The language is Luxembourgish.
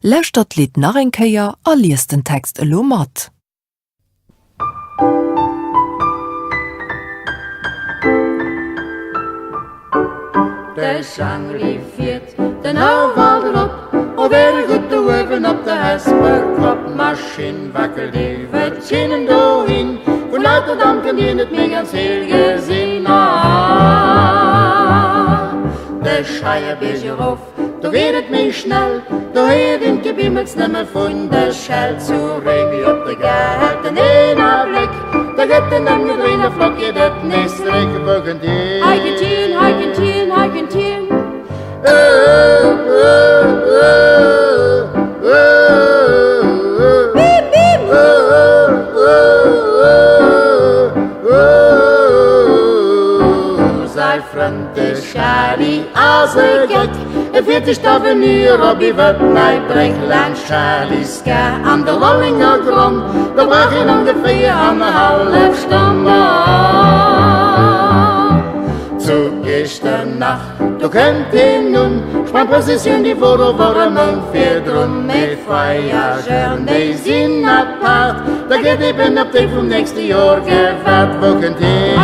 Läuscht dat Lied nach enkeier a liest den Text elo mat. De zang riviert den Hauwald op, o weer goed te weven op de hesperkop. Machine wakkert even zinnen doorheen, voor luider dan kan je het mee ans heel gezien. De scheier beetje rof, da geht het mee snel, da heet in de biemels nimmer von de Schell zu regen op de gehalt en een blik. Da geht den dann gedrehne Flock, je det nächste Regen wogen die. Argentin, Argentin, Argentin. Beep, beep. Sei fremde Charlie, als gek. Wird ich da venir, ob ich wird mein Breckland Charlie ska an der Wallinger Grund. Da brach ich ungefähr an der halbe Stunde. Zu gestern Nacht, du könnt ihn nun, spann Position die Foto vor dem Mund, vier drum mit Voyageuren, die sind apart. Da geht eben ab dem vom nächsten Jahr gefährt, wo könnt ihr?